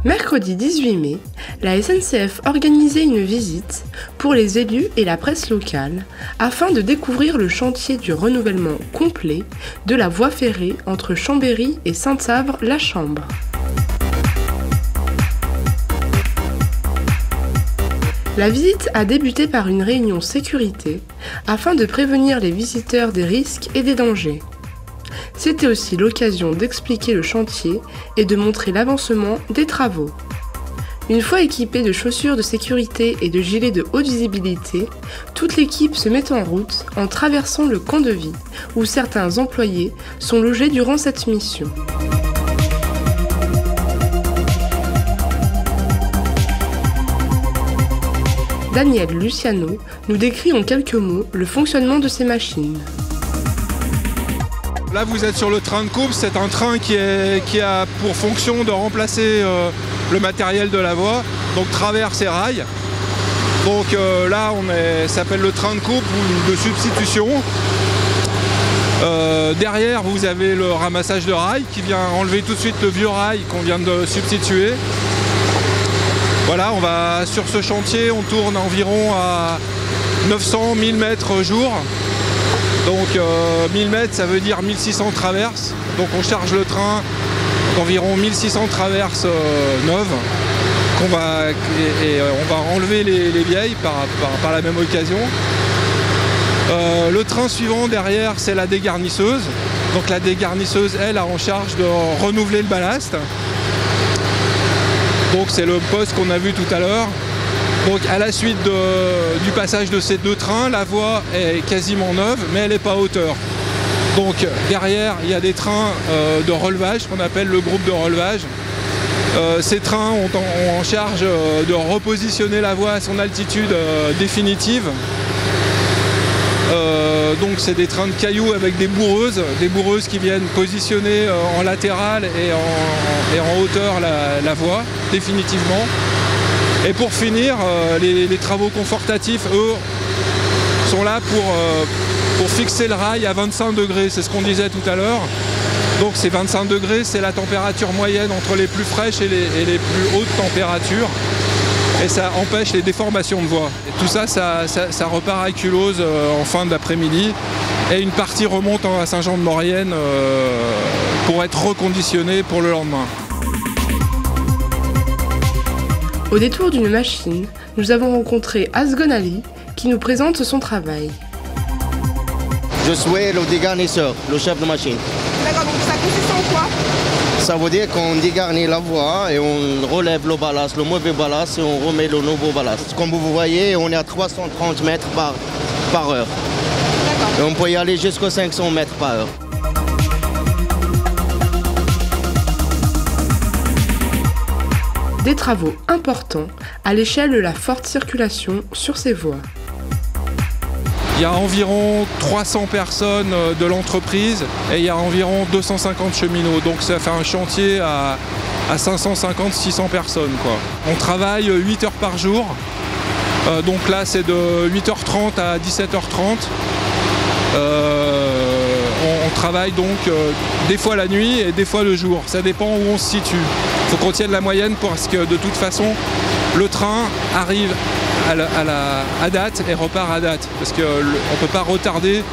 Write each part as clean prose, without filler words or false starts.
Mercredi 18 mai, la SNCF organisait une visite pour les élus et la presse locale afin de découvrir le chantier du renouvellement complet de la voie ferrée entre Chambéry et Sainte-Savre-la-Chambre. La visite a débuté par une réunion sécurité afin de prévenir les visiteurs des risques et des dangers. C'était aussi l'occasion d'expliquer le chantier et de montrer l'avancement des travaux. Une fois équipée de chaussures de sécurité et de gilets de haute visibilité, toute l'équipe se met en route en traversant le camp de vie où certains employés sont logés durant cette mission. Daniel Luciano nous décrit en quelques mots le fonctionnement de ces machines. Là vous êtes sur le train de courbe, c'est un train qui a pour fonction de remplacer le matériel de la voie, donc traverse et rail. Donc là ça s'appelle le train de courbe ou de substitution. Derrière vous avez le ramassage de rail qui vient enlever tout de suite le vieux rail qu'on vient de substituer. Voilà, sur ce chantier on tourne environ à 900-1000 mètres jour. Donc 1000 mètres, ça veut dire 1600 traverses. Donc on charge le train d'environ 1600 traverses neuves. On va enlever les vieilles par la même occasion. Le train suivant derrière, c'est la dégarnisseuse. Donc la dégarnisseuse, elle, a en charge de renouveler le ballast. Donc c'est le poste qu'on a vu tout à l'heure. Donc à la suite du passage de ces deux trains, la voie est quasiment neuve, mais elle n'est pas à hauteur. Donc derrière, il y a des trains de relevage, qu'on appelle le groupe de relevage. Ces trains ont en charge de repositionner la voie à son altitude définitive. Donc c'est des trains de cailloux avec des bourreuses qui viennent positionner en latéral et en hauteur la voie, définitivement. Et pour finir, les travaux confortatifs, eux, sont là pour fixer le rail à 25 degrés, c'est ce qu'on disait tout à l'heure. Donc ces 25 degrés, c'est la température moyenne entre les plus fraîches et les plus hautes températures. Et ça empêche les déformations de voie. Et tout ça, ça repart à Culose en fin d'après-midi. Et une partie remonte à Saint-Jean-de-Maurienne pour être reconditionnée pour le lendemain. Au détour d'une machine, nous avons rencontré Asgon Ali qui nous présente son travail. Je suis le dégarnisseur, le chef de machine. D'accord, donc ça consiste en quoi? Ça veut dire qu'on dégarnit la voie et on relève le ballast, le mauvais ballast, et on remet le nouveau ballast. Comme vous voyez, on est à 330 mètres par heure. Et on peut y aller jusqu'à 500 mètres par heure. Des travaux importants à l'échelle de la forte circulation sur ces voies. Il y a environ 300 personnes de l'entreprise et il y a environ 250 cheminots. Donc ça fait un chantier à 550-600 personnes, quoi. On travaille 8 heures par jour. Donc là c'est de 8h30 à 17h30. On travaille donc des fois la nuit et des fois le jour. Ça dépend où on se situe. Il faut qu'on tienne la moyenne parce que de toute façon, le train arrive à date et repart à date. Parce qu'on ne peut pas retarder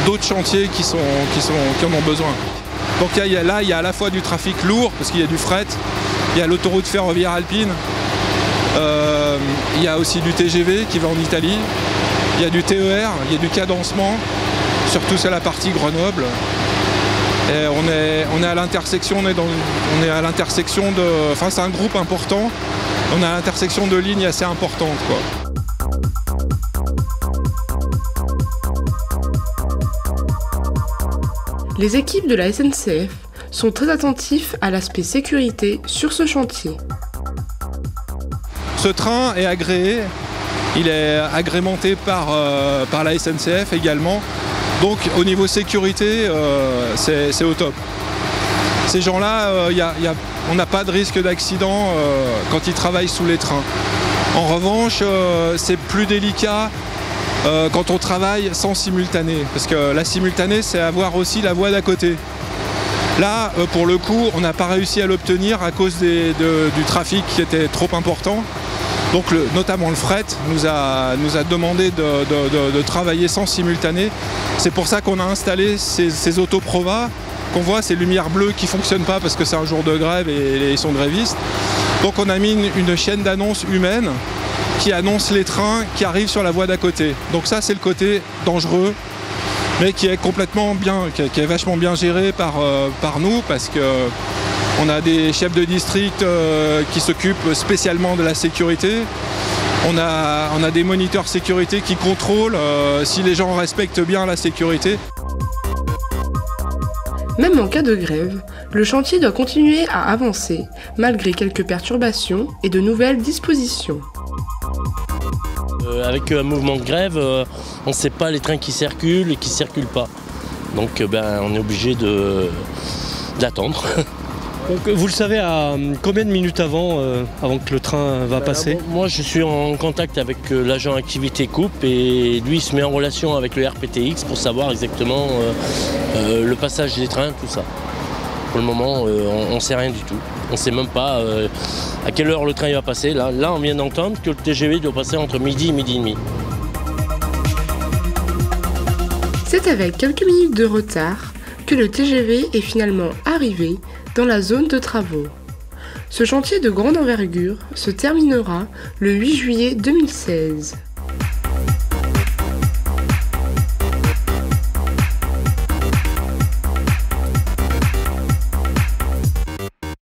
d'autres chantiers qui en ont besoin. Donc il y a à la fois du trafic lourd, parce qu'il y a du fret, il y a l'autoroute ferroviaire alpine, il y a aussi du TGV qui va en Italie, il y a du TER, il y a du cadencement, surtout c'est la partie Grenoble. Et on est à l'intersection, enfin c'est un groupe important, on est à l'intersection de lignes assez importantes, quoi. Les équipes de la SNCF sont très attentifs à l'aspect sécurité sur ce chantier. Ce train est agréé, il est agrémenté par la SNCF également. Donc au niveau sécurité, c'est au top. Ces gens-là, on n'a pas de risque d'accident quand ils travaillent sous les trains. En revanche, c'est plus délicat quand on travaille sans simultané. Parce que la simultanée, c'est avoir aussi la voie d'à côté. Là, pour le coup, on n'a pas réussi à l'obtenir à cause du trafic qui était trop important. Donc notamment le fret nous a demandé de travailler sans simultané. C'est pour ça qu'on a installé ces autoprovas qu'on voit, ces lumières bleues qui ne fonctionnent pas parce que c'est un jour de grève et ils sont grévistes. Donc on a mis une chaîne d'annonce humaine qui annonce les trains qui arrivent sur la voie d'à côté. Donc ça c'est le côté dangereux, mais qui est complètement bien, qui est vachement bien géré par nous, parce que on a des chefs de district qui s'occupent spécialement de la sécurité. On a des moniteurs sécurité qui contrôlent si les gens respectent bien la sécurité. Même en cas de grève, le chantier doit continuer à avancer, malgré quelques perturbations et de nouvelles dispositions. Avec un mouvement de grève, on ne sait pas les trains qui circulent et qui ne circulent pas. Donc on est obligé d'attendre. Donc, vous le savez à combien de minutes avant que le train va passer? Moi je suis en contact avec l'agent activité coupe et lui il se met en relation avec le RPTX pour savoir exactement le passage des trains, tout ça. Pour le moment on ne sait rien du tout. On ne sait même pas à quelle heure le train va passer. Là on vient d'entendre que le TGV doit passer entre midi et midi et demi. C'est avec quelques minutes de retard que le TGV est finalement arrivé dans la zone de travaux. Ce chantier de grande envergure se terminera le 8 juillet 2016.